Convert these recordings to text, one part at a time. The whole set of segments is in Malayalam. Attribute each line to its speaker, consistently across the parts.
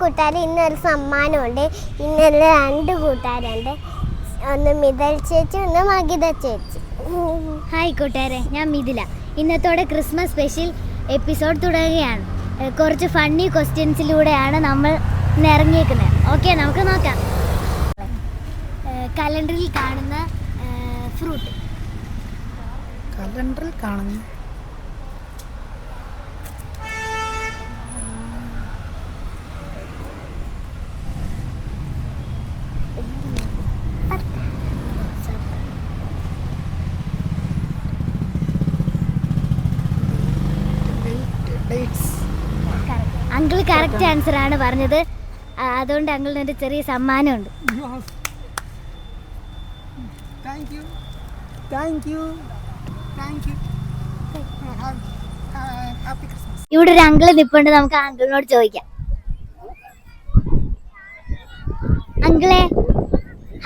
Speaker 1: കൂട്ടുകാർ, ഇന്നൊരു സമ്മാനമുണ്ട്. ഇന്നലെ 2 കൂട്ടുകാരുണ്ട്. ഒന്ന് മിഥൽ ചേച്ചി, ഒന്ന് മഗിത ചേച്ചി.
Speaker 2: ഹായ് കൂട്ടുകാരെ, ഞാൻ മിഥില. ഇന്നത്തോടെ ക്രിസ്മസ് സ്പെഷ്യൽ എപ്പിസോഡ് തുടങ്ങുകയാണ്. കുറച്ച് ഫണ്ണി ക്വസ്റ്റ്യൻസിലൂടെയാണ് നമ്മൾ ഇന്ന് ഇറങ്ങിയേക്കുന്നത്. ഓക്കെ, നമുക്ക് നോക്കാം. കലണ്ടറിൽ കാണുന്ന ഫ്രൂട്ട്.
Speaker 3: കലണ്ടറിൽ കാണുന്ന
Speaker 2: അങ്കിൾ കറക്റ്റ് ആൻസർ ആണ് പറഞ്ഞത്. അതുകൊണ്ട് അങ്കിളിന് ഒരു ചെറിയ സമ്മാനമുണ്ട്. ഇവിടെ ഒരു അങ്കിൾ നിൽപ്പുണ്ട്, നമുക്ക് അങ്കിളിനോട് ചോദിക്കാം. അങ്കിളെ,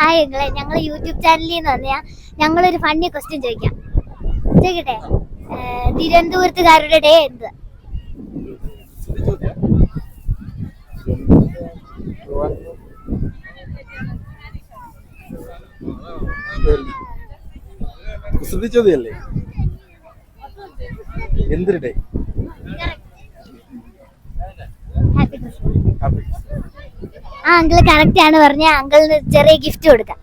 Speaker 2: ഹായ് അങ്കിളെ, ഞങ്ങൾ യൂട്യൂബ് ചാനലിൽ നിന്ന് വന്നയാ. ഞങ്ങളൊരു ഫണ്ണി ക്വസ്റ്റ്യൻ ചോദിക്കട്ടെ? തിരുവനന്തപുരത്തുകാരുടെ ഡേ എന്ത്?
Speaker 4: ശ്രദ്ധിച്ചതല്ലേ? എന്തൊരു ഡേ?
Speaker 2: ആ അങ്കിള് കറക്റ്റ് ആണ് പറഞ്ഞ. അങ്കിളിന് ചെറിയ ഗിഫ്റ്റ് കൊടുക്കാം.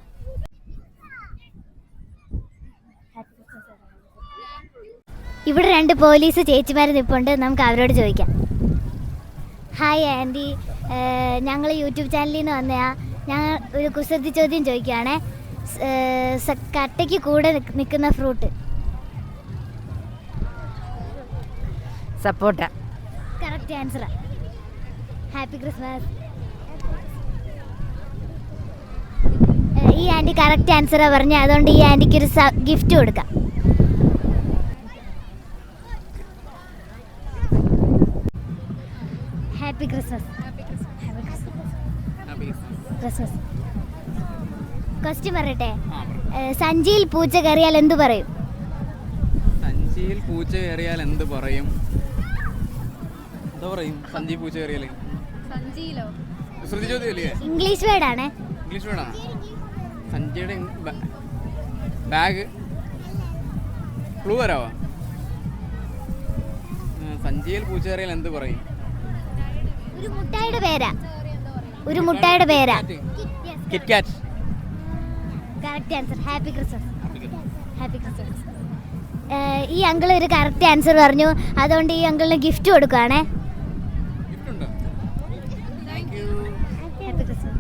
Speaker 2: ഇവിടെ 2 പോലീസ് ചേച്ചിമാർ നിൽപ്പുണ്ട്, നമുക്ക് അവരോട് ചോദിക്കാം. ഹായ് ആൻറ്റി, ഞങ്ങൾ യൂട്യൂബ് ചാനലിൽ നിന്ന് വന്നയാ. ഞങ്ങൾ ഒരു കുസൃതി ചോദ്യം ചോദിക്കുകയാണേ. കട്ടയ്ക്ക് കൂടെ നിൽക്കുന്ന ഫ്രൂട്ട്.
Speaker 3: സപ്പോട്ട.
Speaker 2: Correct answer. Happy Christmas. ഈ ആൻറ്റി കറക്റ്റ് ആൻസറാ പറഞ്ഞ, അതുകൊണ്ട് ഈ ആൻറ്റിക്ക് ഒരു ഗിഫ്റ്റ് കൊടുക്കാം. Happy Christmas. ക്രിസ്മസ്. ക്വസ്റ്റ്യൻ പറയട്ടെ? സഞ്ചിയിൽ പൂച്ച കയറിയാൽ എന്ത് പറയും?
Speaker 5: സഞ്ചിയിൽ പൂച്ച കയറിയാൽ എന്ത് പറയും? എന്താ പറയും? സഞ്ചി പൂച്ച കയറിയാൽ
Speaker 2: ഇംഗ്ലീഷ് വേർഡാണ്.
Speaker 5: ഇംഗ്ലീഷ് വേർഡാണ്. സഞ്ചിയുടെ ബാഗ്. ക്ലൂ വരാവോ? സഞ്ചിയിൽ പൂച്ച കയറിയാൽ എന്ത് പറയും?
Speaker 2: ഒരു മുട്ടായുടെ പേരാ.
Speaker 5: Kit Kat.
Speaker 2: Correct answer. Happy Christmas. Happy Christmas. ഈ അങ്കിൾ ഒരു കറക്റ്റ് ആൻസർ പറഞ്ഞു, അതുകൊണ്ട് ഈ അങ്കിളിന് ഗിഫ്റ്റ് കൊടുക്കുകയാണേ. Happy Christmas.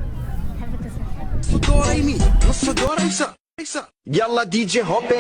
Speaker 2: Happy Christmas.
Speaker 6: يلا دي جي هوبي